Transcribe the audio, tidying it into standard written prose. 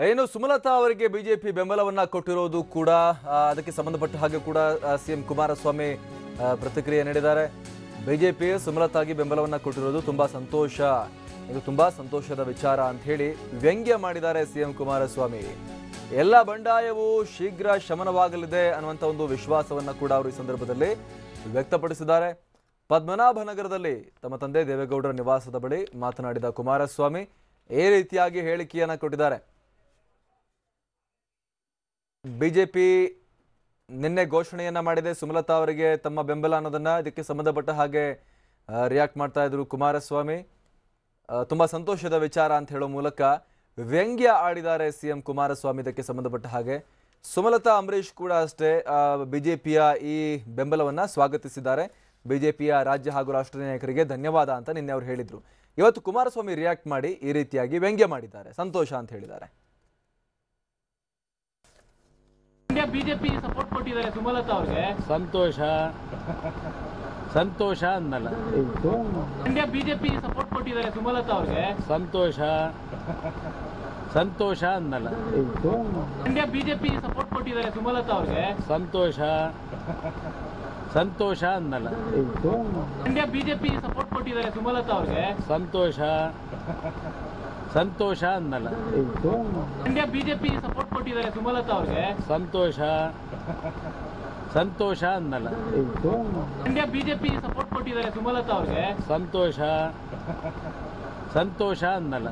ಏನು ಸುಮಲತಾ ಅವರಿಗೆ ಬಿಜೆಪಿ ಬೆಂಬಲವನ್ನ ಕೊಟ್ಟಿರೋದು ಕೂಡ ಅದಕ್ಕೆ ಸಂಬಂಧಪಟ್ಟ ಹಾಗೆ ಕೂಡ ಸಿಎಂ ಕುಮಾರಸ್ವಾಮಿ ಪ್ರತಿಕ್ರಿಯೆ ನೀಡಿದ್ದಾರೆ. ಬಿಜೆಪಿ ಸುಮಲತಾಗೆ ಬೆಂಬಲವನ್ನ ಕೊಟ್ಟಿರೋದು ತುಂಬಾ ಸಂತೋಷ, ಇದು ತುಂಬಾ ಸಂತೋಷದ ವಿಚಾರ ಅಂತ ಹೇಳಿ ವ್ಯಂಗ್ಯ ಮಾಡಿದ್ದಾರೆ ಸಿಎಂ ಕುಮಾರಸ್ವಾಮಿ. ಎಲ್ಲ ಬಂಡಾಯವು ಶೀಘ್ರ ಶಮನವಾಗಲಿದೆ ಅನ್ನುವಂಥ ಒಂದು ವಿಶ್ವಾಸವನ್ನ ಕೂಡ ಅವರು ಈ ಸಂದರ್ಭದಲ್ಲಿ ವ್ಯಕ್ತಪಡಿಸಿದ್ದಾರೆ. ಪದ್ಮನಾಭನಗರದಲ್ಲಿ ತಮ್ಮ ತಂದೆ ದೇವೇಗೌಡರ ನಿವಾಸದ ಬಳಿ ಮಾತನಾಡಿದ ಕುಮಾರಸ್ವಾಮಿ ಈ ರೀತಿಯಾಗಿ ಹೇಳಿಕೆಯನ್ನ ಕೊಟ್ಟಿದ್ದಾರೆ. ಬಿಜೆಪಿ ನಿನ್ನೆ ಘೋಷಣೆಯನ್ನ ಮಾಡಿದೆ, ಸುಮಲತಾ ಅವರಿಗೆ ತಮ್ಮ ಬೆಂಬಲ ಅನ್ನೋದನ್ನ. ಇದಕ್ಕೆ ಸಂಬಂಧಪಟ್ಟ ಹಾಗೆ ರಿಯಾಕ್ಟ್ ಮಾಡ್ತಾ ಇದ್ರು ಕುಮಾರಸ್ವಾಮಿ. ತುಂಬಾ ಸಂತೋಷದ ವಿಚಾರ ಅಂತ ಹೇಳೋ ಮೂಲಕ ವ್ಯಂಗ್ಯ ಆಡಿದ್ದಾರೆ ಸಿಎಂ ಕುಮಾರಸ್ವಾಮಿ. ಇದಕ್ಕೆ ಸಂಬಂಧಪಟ್ಟ ಹಾಗೆ ಸುಮಲತಾ ಅಂಬರೀಶ್ ಕೂಡ ಅಷ್ಟೇ ಬಿಜೆಪಿಯ ಈ ಬೆಂಬಲವನ್ನ ಸ್ವಾಗತಿಸಿದ್ದಾರೆ. ಬಿಜೆಪಿಯ ರಾಜ್ಯ ಹಾಗೂ ರಾಷ್ಟ್ರೀಯ ನಾಯಕರಿಗೆ ಧನ್ಯವಾದ ಅಂತ ನಿನ್ನೆ ಅವರು ಹೇಳಿದ್ರು. ಇವತ್ತು ಕುಮಾರಸ್ವಾಮಿ ರಿಯಾಕ್ಟ್ ಮಾಡಿ ಈ ರೀತಿಯಾಗಿ ವ್ಯಂಗ್ಯ ಮಾಡಿದ್ದಾರೆ, ಸಂತೋಷ ಅಂತ ಹೇಳಿದ್ದಾರೆ. ಬಿಜೆಪಿ ಸಪೋರ್ಟ್ ಕೊಟ್ಟಿದ್ದಾರೆ ಸುಮಲತಾ ಅವರಿಗೆ, ಸಂತೋಷ ಸಂತೋಷ ಅನ್ನಲ್ಲ. ಇಂಡಿಯಾ ಬಿಜೆಪಿ ಸಪೋರ್ಟ್ ಕೊಟ್ಟಿದ್ದಾರೆ ಸುಮಲತಾ ಅವರಿಗೆ, ಸಂತೋಷ ಸಂತೋಷ ಅನ್ನಲ್ಲ. ಇಂಡಿಯಾ ಬಿಜೆಪಿ ಸಪೋರ್ಟ್ ಕೊಟ್ಟಿದ್ದಾರೆ ಸುಮಲತಾ ಅವರಿಗೆ, ಸಂತೋಷ ಸಂತೋಷ ಅನ್ನಲ್ಲ. ಇಂಡಿಯಾ ಬಿಜೆಪಿ ಸಪೋರ್ಟ್ ಕೊಟ್ಟಿದ್ದಾರೆ ಸುಮಲತಾ ಅವರಿಗೆ, ಸಂತೋಷ ಸಂತೋಷ ಅನ್ನಲ್ಲ. ಇಂಡಿಯಾ ಬಿಜೆಪಿ ಸಪೋರ್ಟ್ ಕೊಟ್ಟಿದ್ದಾರೆ ಸುಮಲತಾ ಅವರಿಗೆ, ಸಂತೋಷ ಸಂತೋಷ ಅನ್ನಲ್ಲ. ಇಂಡಿಯಾ ಬಿಜೆಪಿ ಸಪೋರ್ಟ್ ಕೊಟ್ಟಿದ್ದಾರೆ ಸುಮಲತಾ ಅವರಿಗೆ, ಸಂತೋಷ ಸಂತೋಷ ಅನ್ನಲ್ಲ.